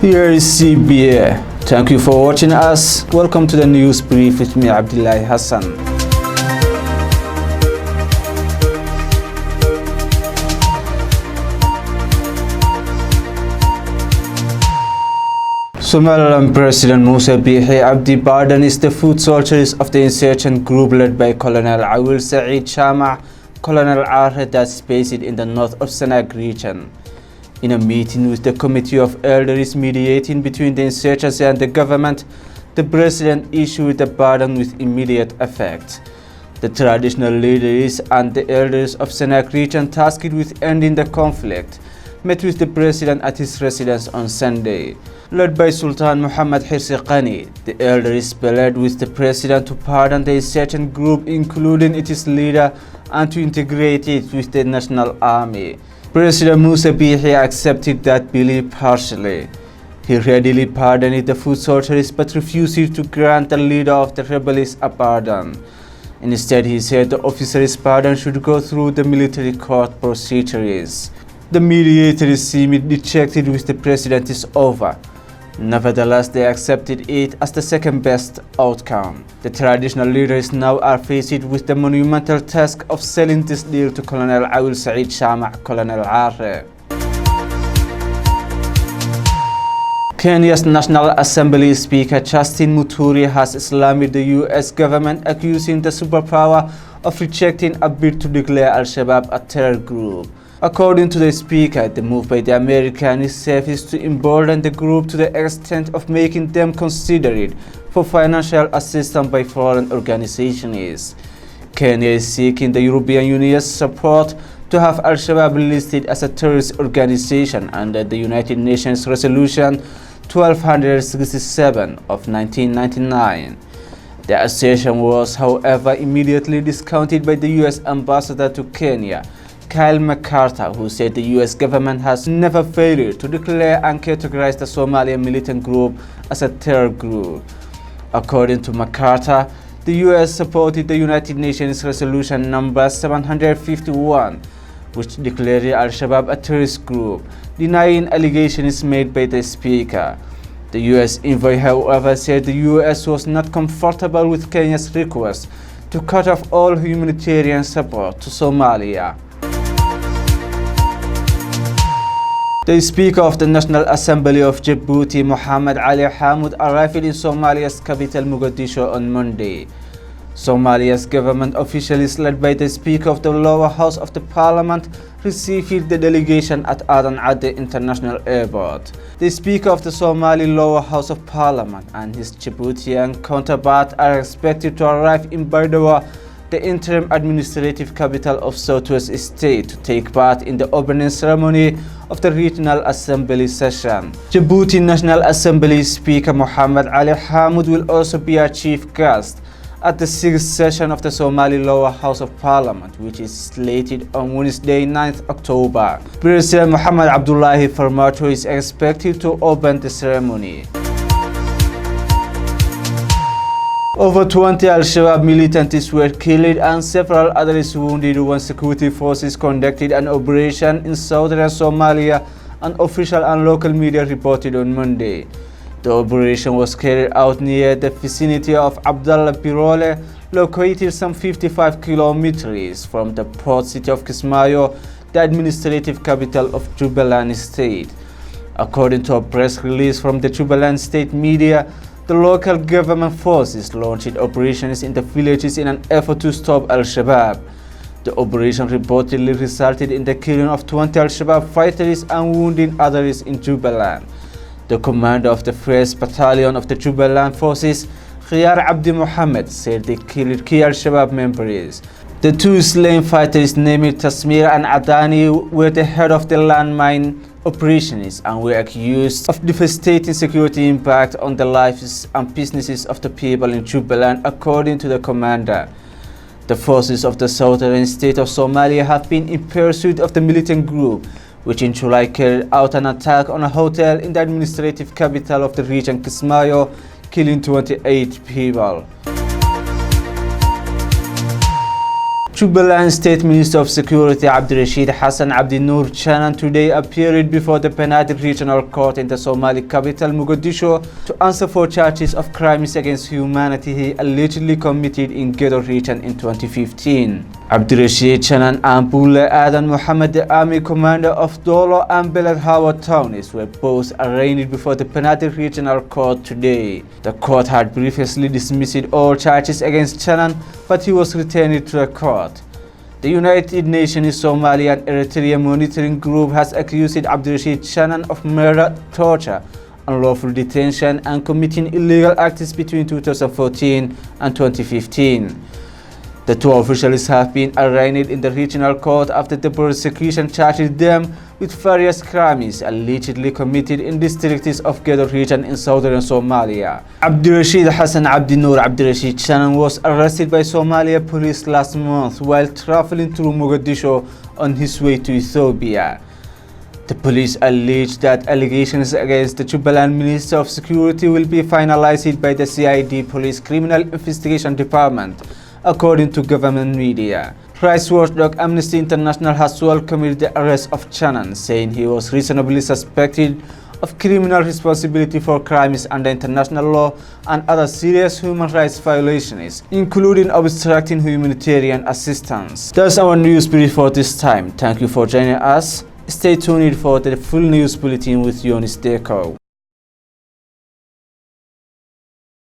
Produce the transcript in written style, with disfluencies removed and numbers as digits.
Here is CBA. Thank you for watching us. Welcome to the news brief with me, Abdullahi Hassan. Somaliland President Musa Bihi Abdi pardons the foot soldiers of the insurgent group led by Colonel Awil Saeed Shama, Colonel Arhe, that's based in the north of Sanaag region. In a meeting with the Committee of Elders mediating between the insurgents and the government, the president issued the pardon with immediate effect. The traditional leaders and the elders of Sanaag region tasked with ending the conflict met with the president at his residence on Sunday. Led by Sultan Muhammad Hirsi Qani, the elders pleaded with the president to pardon the insurgent group, including its leader, and to integrate it with the national army. President Musa Bihi accepted that plea partially. He readily pardoned the foot soldiers but refused to grant the leader of the rebels a pardon. Instead, he said the officer's pardon should go through the military court procedures. The mediators seemed dejected with the president's offer. Nevertheless, they accepted it as the second best outcome. The traditional leaders now are faced with the monumental task of selling this deal to Colonel Awil Saeed Shama, Colonel Arhe. Kenya's National Assembly Speaker Justin Muturi has slammed the US government, accusing the superpower of rejecting a bid to declare Al-Shabaab a terror group. According to the speaker, the move by the American is to embolden the group to the extent of making them considered for financial assistance by foreign organizations. Kenya is seeking the European Union's support to have Al-Shabaab listed as a terrorist organization under the United Nations Resolution 1267 of 1999. The assertion was, however, immediately discounted by the US ambassador to Kenya, Kyle McCarthy, who said the US government has never failed to declare and categorize the Somalian militant group as a terror group. According to McCarthy, the US supported the United Nations Resolution number 751, which declared Al-Shabaab a terrorist group, denying allegations made by the speaker. The US envoy, however, said the US was not comfortable with Kenya's request to cut off all humanitarian support to Somalia. The Speaker of the National Assembly of Djibouti, Mohammed Ali Hamoud, arrived in Somalia's capital Mogadishu on Monday. Somalia's government officials, led by the Speaker of the lower house of the parliament, received the delegation at Adan Ade International Airport. The Speaker of the Somali lower house of parliament and his Djiboutian counterpart are expected to arrive in Baidoa, the interim administrative capital of Southwest State, to take part in the opening ceremony of the Regional Assembly session. Djibouti National Assembly Speaker Mohammed Ali Hamoud will also be a chief guest at the 6th session of the Somali Lower House of Parliament, which is slated on Wednesday, 9th October. President Mohamed Abdullahi Farmajo is expected to open the ceremony. Over 20 Al-Shabaab militants were killed and several others wounded when security forces conducted an operation in southern Somalia, an official and local media reported on Monday. The operation was carried out near the vicinity of Abdallah Birole, located some 55 kilometers from the port city of Kismayo, the administrative capital of Jubaland State. According to a press release from the Jubaland State media, the local government forces launched operations in the villages in an effort to stop Al-Shabaab. The operation reportedly resulted in the killing of 20 Al-Shabaab fighters and wounding others in Jubaland. The commander of the 1st Battalion of the Jubaland forces, Khiyar Abdi Mohammed, said they killed key Al-Shabaab members. The two slain fighters, named Tasmir and Adani, were the head of the landmine operations and were accused of devastating security impact on the lives and businesses of the people in Jubaland, according to the commander. The forces of the southern state of Somalia have been in pursuit of the militant group, which in July carried out an attack on a hotel in the administrative capital of the region, Kismayo, killing 28 people. Jubaland State Minister of Security Abdirashid Hassan Abdi Noor Chanan today appeared before the Penal Regional Court in the Somali capital Mogadishu to answer for charges of crimes against humanity he allegedly committed in Gedo region in 2015. Abdirashid Chanan and Bule Adan Muhammad, the army commander of Dolo and Beled Hawa towns, were both arraigned before the Penal Regional Court today. The court had previously dismissed all charges against Chanan, but he was returned to the court. The United Nations Somalia and Eritrea Monitoring Group has accused Abdirashid Chanan of murder, torture, unlawful detention, and committing illegal acts between 2014 and 2015. The two officials have been arraigned in the regional court after the prosecution charged them with various crimes allegedly committed in districts of Gedo region in southern Somalia. Abdirashid Hassan Abdi Noor Abdirashid Chanan was arrested by Somalia police last month while traveling through Mogadishu on his way to Ethiopia. The police allege that allegations against the Jubaland Minister of Security will be finalized by the CID Police Criminal Investigation Department, according to government media. Rights watchdog Amnesty International has welcomed the arrest of Chanan, saying he was reasonably suspected of criminal responsibility for crimes under international law and other serious human rights violations, including obstructing humanitarian assistance. That's our news brief for this time. Thank you for joining us. Stay tuned for the full news bulletin with Yonis Deko.